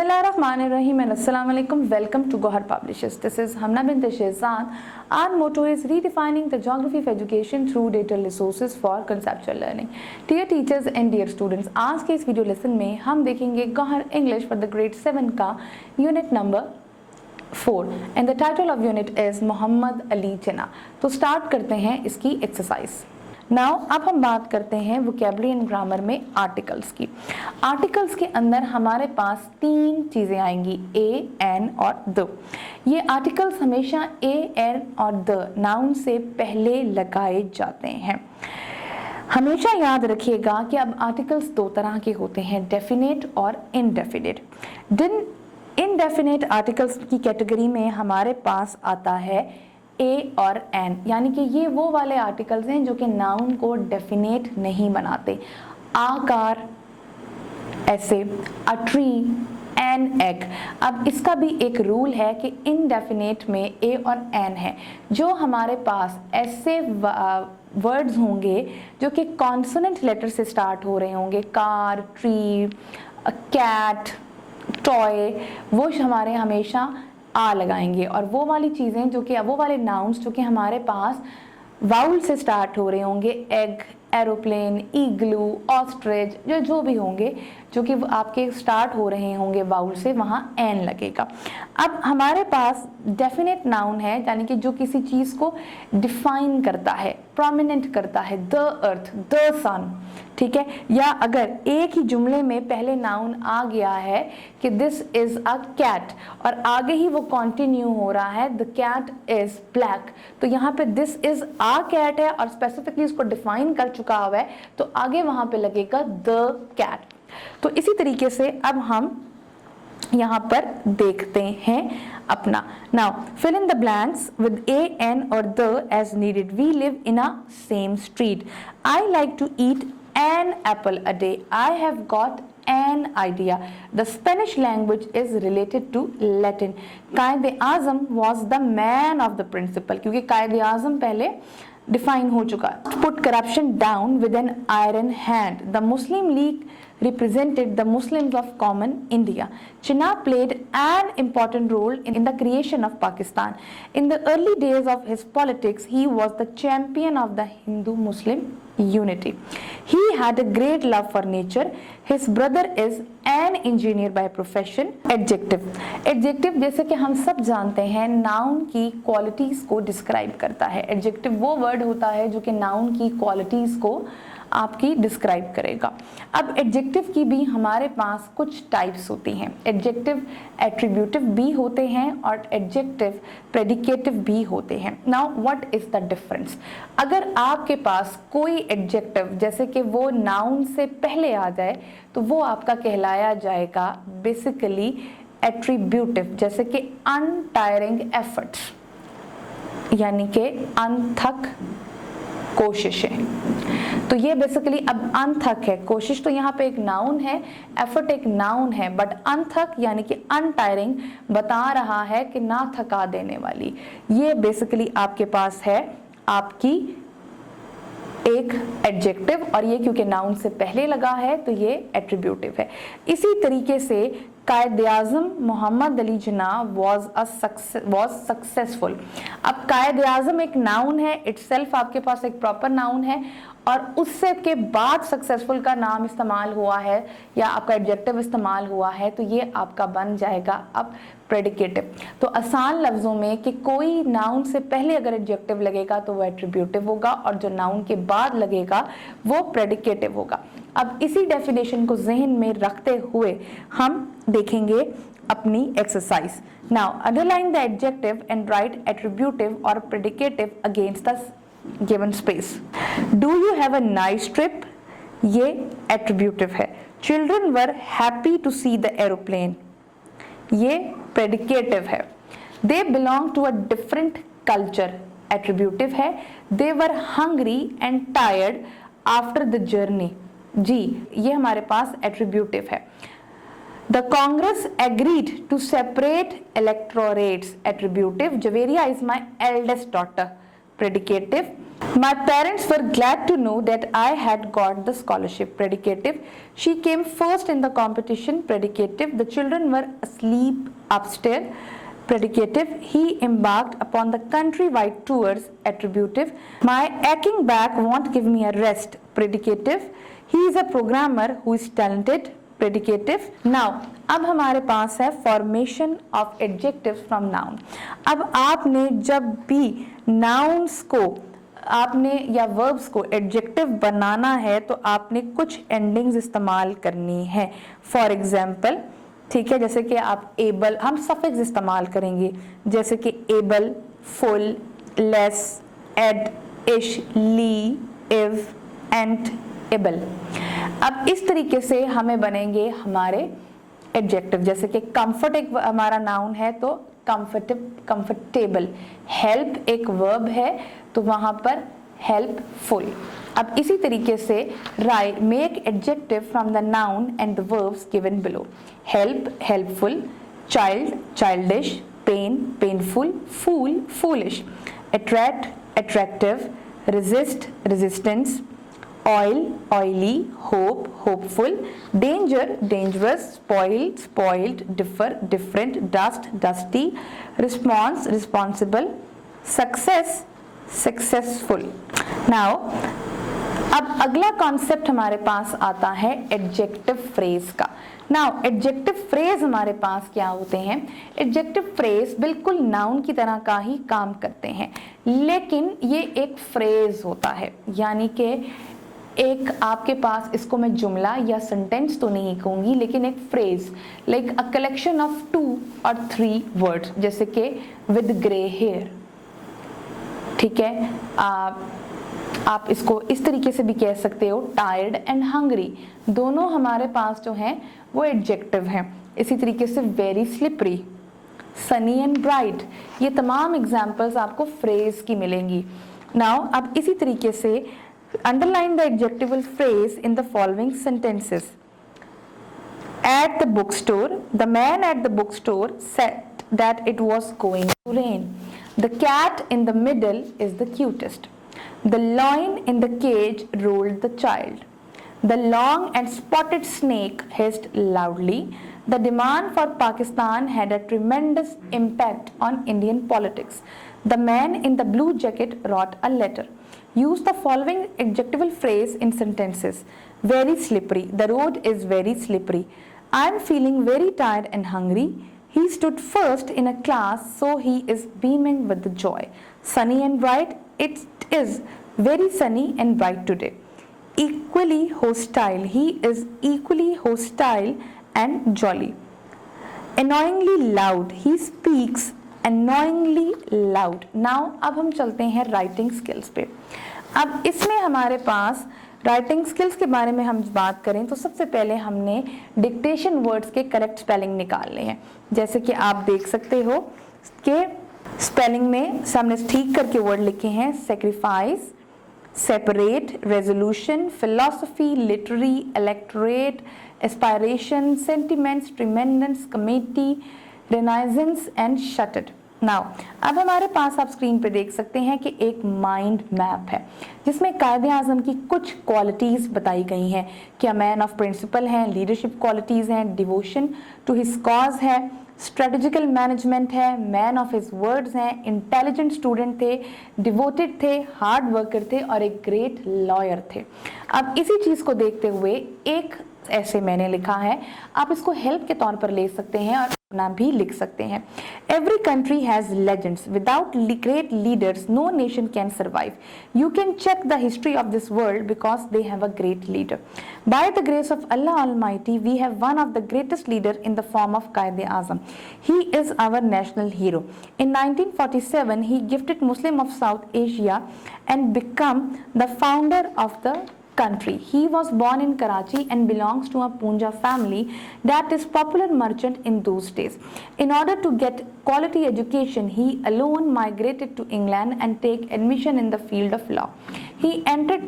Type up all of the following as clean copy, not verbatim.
Bismillahirrahmanirrahim and Assalamu alaikum. Welcome to Gohar Publishers. This is Hamna bint Shehzad. Our motto is redefining the geography of education through data resources for conceptual learning. Dear teachers and dear students, आज के इस video lesson में हम देखेंगे Gohar English for the grade 7 का unit number 4 and the title of unit is Muhammad Ali Jinnah. तो start करते हैं इसकी एक्सरसाइज. नाउ अब हम बात करते हैं वोकैबुलरी एंड ग्रामर में आर्टिकल्स की. आर्टिकल्स के अंदर हमारे पास तीन चीज़ें आएंगी, ए, एन और द. ये आर्टिकल्स हमेशा ए, एन और द नाउन से पहले लगाए जाते हैं. हमेशा याद रखिएगा कि अब आर्टिकल्स दो तरह के होते हैं, डेफिनेट और इनडेफिनेट. इनडेफिनेट आर्टिकल्स की कैटेगरी में हमारे पास आता है ए और एन, यानी कि ये वो वाले आर्टिकल्स हैं जो कि नाउन को डेफिनेट नहीं बनाते. आकार, ऐसे, अ ट्री, एन एग. अब इसका भी एक रूल है कि इनडेफिनेट में ए और एन है. जो हमारे पास ऐसे वर्ड्स होंगे जो कि कॉन्सोनेंट लेटर से स्टार्ट हो रहे होंगे, कार, ट्री, कैट, टॉय, वो हमारे हमेशा आ लगाएंगे. और वो वाली चीज़ें जो कि वो वाले नाउन्स जो कि हमारे पास वाउल से स्टार्ट हो रहे होंगे, एग, एरोप्लेन, ईगलू, ऑस्ट्रिच, जो भी होंगे जो कि आपके स्टार्ट हो रहे होंगे वाउल से, वहाँ एन लगेगा. अब हमारे पास डेफिनेट नाउन है, यानी कि जो किसी चीज़ को डिफाइन करता है, प्रोमिनेंट करता है, द अर्थ, द सन, ठीक है. या अगर एक ही जुमले में पहले नाउन आ गया है कि दिस इज अ कैट और आगे ही वो कंटिन्यू हो रहा है, द कैट इज ब्लैक, तो यहाँ पे दिस इज अ कैट है और स्पेसिफिकली उसको डिफाइन कर चुका हुआ है, तो आगे वहां पे लगेगा द कैट. तो इसी तरीके से अब हम यहाँ पर देखते हैं अपना. Now fill in the blanks with a, an और the as needed. We live in a same street. I like to eat an apple a day. I have got an idea. The Spanish language is related to Latin. Qaid-e-Azam was the man of the principle, क्योंकि Qaid-e-Azam पहले define हो चुका. Put corruption down with an iron hand. The Muslim League represented the Muslims of common India. Jinnah played an important role in the creation of Pakistan. In the early days of his politics, he was the champion of the Hindu-Muslim unity. He had a great love for nature. His brother is an engineer by profession. Adjective. Adjective जैसे कि हम सब जानते हैं noun की qualities को describe करता है. एडजेक्टिव वो वर्ड होता है जो कि नाउन की क्वालिटीज को आपकी डिस्क्राइब करेगा. अब एडजेक्टिव की भी हमारे पास कुछ टाइप्स होती हैं. एडजेक्टिव एट्रीब्यूटिव भी होते हैं और एडजेक्टिव प्रेडिकेटिव भी होते हैं. Now what is the difference? अगर आपके पास कोई एडजेक्टिव जैसे कि वो नाउन से पहले आ जाए तो वो आपका कहलाया जाएगा बेसिकली एट्रीब्यूटिव, जैसे कि अनटायरिंग एफर्ट्स, यानी कि अनथक कोशिशें. तो ये बेसिकली अब अनथक है. कोशिश तो यहाँ पे एक नाउन है, एफर्ट एक नाउन है, बट अनथक यानी कि अनटायरिंग बता रहा है कि ना थका देने वाली. ये बेसिकली आपके पास है आपकी एक एडजेक्टिव, और ये क्योंकि नाउन से पहले लगा है तो ये एट्रीब्यूटिव है. इसी तरीके से कायद-ए-आज़म मोहम्मद अली जिन्ना was सक्सेसफुल. अब कायद-ए-आज़म एक नाउन है, इटसेल्फ आपके पास एक प्रॉपर नाउन है, और उससे के बाद सक्सेसफुल का नाम इस्तेमाल हुआ है या आपका एडजेक्टिव इस्तेमाल हुआ है, तो ये आपका बन जाएगा अब प्रेडिकेटिव. तो आसान लफ्ज़ों में कि कोई नाउन से पहले अगर एडजेक्टिव लगेगा तो वो एट्रीब्यूटिव होगा और जो नाउन के बाद लगेगा वो प्रेडिकेटिव होगा. अब इसी डेफिनेशन को जहन में रखते हुए हम देखेंगे अपनी exercise. Now underline the adjective and write attributive और predicative against the given space. Do you have a nice trip? ये एट्रीब्यूटिव है. Children were happy to see the aeroplane, ये प्रेडिकेटिव है. They belong to a different culture, attributive है. They were hungry and tired after the journey, जी ये हमारे पास attributive है. The Congress agreed to separate electorates, attributive. Javeria is my eldest daughter, predicative. My parents were glad to know that I had got the scholarship. Predicative. She came first in the competition. Predicative. The children were asleep upstairs. Predicative. He embarked upon the countrywide tours. Attributive. My aching back won't give me a rest. Predicative. He is a programmer who is talented. Predicative. Now अब हमारे पास है formation of adjectives from noun. अब आपने जब भी nouns को आपने या वर्ब्स को एडजेक्टिव बनाना है तो आपने कुछ एंडिंग्स इस्तेमाल करनी है। फॉर एग्जाम्पल, ठीक है, जैसे कि आप एबल, हम सफिक्स इस्तेमाल करेंगे जैसे कि एबल, फुल, लेस, एड, इश, ली, इव, एंड, एबल। अब इस तरीके से हमें बनेंगे हमारे एडजेक्टिव। जैसे कि कंफर्ट एक हमारा नाउन है तो कंफर्टेबल, हेल्प एक वर्ब है तो वहां पर हेल्पफुल। अब इसी तरीके से write make adjective from the noun and the verbs given below. Help, helpful, child, childish, pain, painful, fool, foolish, attract, attractive, resist, resistance, oil, oily, hope, hopeful, danger, dangerous, spoil, spoiled, differ, different, dust, dusty, response, responsible, success, successful. Now अब अगला concept हमारे पास आता है adjective phrase का। Now adjective phrase हमारे पास क्या होते हैं? एडजेक्टिव फ्रेज बिल्कुल नाउन की तरह का ही काम करते हैं, लेकिन ये एक फ्रेज होता है, यानी कि एक आपके पास, इसको मैं जुमला या सेंटेंस तो नहीं कहूंगी, लेकिन एक phrase, like a collection of 2 or 3 words, जैसे कि विद ग्रे हेयर। ठीक है, आप इसको इस तरीके से भी कह सकते हो, टायर्ड एंड हंग्री, दोनों हमारे पास जो हैं वो एडजेक्टिव हैं। इसी तरीके से very slippery, Sunny and bright, ये तमाम एग्जाम्पल्स आपको फ्रेज की मिलेंगी। नाउ अब इसी तरीके से underline the adjectival phrase in the following sentences. At the bookstore, the man at the bookstore said that it was going to rain. The cat in the middle is the cutest. The lion in the cage rolled the child. The long and spotted snake hissed loudly. The demand for Pakistan had a tremendous impact on Indian politics. The man in the blue jacket wrote a letter. Use the following adjectival phrase in sentences. Very slippery. The road is very slippery. I am feeling very tired and hungry. He stood first in a class, so he is beaming with the joy. Sunny and bright. It is very sunny and bright today. Equally hostile. He is equally hostile and jolly. Annoyingly loud. He speaks annoyingly loud. Now अब हम चलते हैं writing skills पे। अब इसमें हमारे पास writing skills के बारे में हम बात करें तो सबसे पहले हमने डिक्टेशन वर्ड्स के करेक्ट स्पेलिंग निकालने हैं। जैसे कि आप देख सकते हो कि स्पेलिंग में हमने ठीक करके वर्ड लिखे हैं, sacrifice, separate, resolution, philosophy, literary, electorate, aspiration, sentiments, tremendous, committee, renaissance and shattered. Now अब हमारे पास आप स्क्रीन पे देख सकते हैं कि एक माइंड मैप है जिसमें कायदे आज़म की कुछ क्वालिटीज बताई गई हैं। क्या मैन ऑफ प्रिंसिपल हैं, लीडरशिप क्वालिटीज हैं, डिवोशन टू हिज कॉज है, स्ट्रेटेजिकल मैनेजमेंट है, मैन ऑफ हिज वर्ड्स हैं, इंटेलिजेंट स्टूडेंट थे, डिवोटेड थे, हार्ड वर्कर थे और एक ग्रेट लॉयर थे। अब इसी चीज को देखते हुए एक ऐसे मैंने लिखा है, आप इसको हेल्प के तौर पर ले सकते हैं और अपना भी लिख सकते हैं। Every country has legends, without great leaders no nation can survive. You can check the history of this world because they have a great leader. By the grace of अल्लाह almighty we have one of the greatest leader in the form of Quaid e Azam. He is our national hero. In 1947 he gifted Muslim of South Asia and become the founder of the country. He was born in Karachi and belongs to a Punjab family that is popular merchant in those days. In order to get quality education, he alone migrated to England and take admission in the field of law. He entered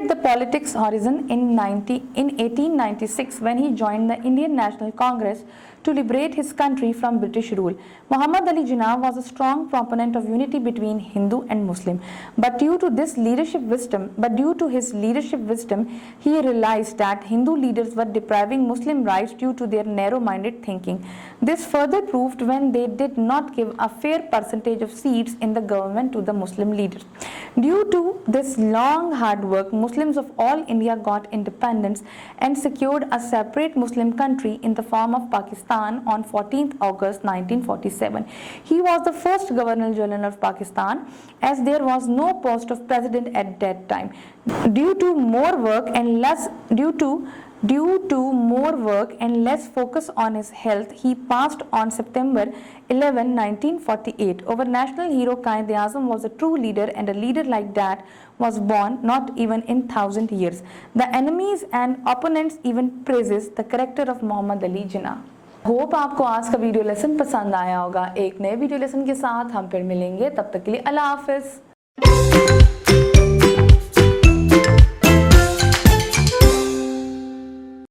the politics horizon in 1896 when he joined the Indian National Congress to liberate his country from British rule. Muhammad Ali Jinnah was a strong proponent of unity between Hindu and Muslim, but due to his leadership wisdom, he realized that Hindu leaders were depriving Muslim rights due to their narrow-minded thinking. This further proved when they did not give a fair percentage of seats in the government to the Muslim leaders. Due to this long hard work, Muslims of all India got independence and secured a separate Muslim country in the form of Pakistan on 14th August 1947. He was the first Governor General of Pakistan, as there was no post of president at that time. Due to more work and less focus on his health, he passed on September 11, 1948. Our national hero Quaid-e-Azam was a true leader, and a leader like that was born not even in 1,000 years. The enemies and opponents even praises the character of Muhammad Ali Jinnah. Hope आपको आज का video lesson पसंद आया होगा। एक नए video lesson के साथ हम फिर मिलेंगे, तब तक के लिए अल्लाह हाफिज।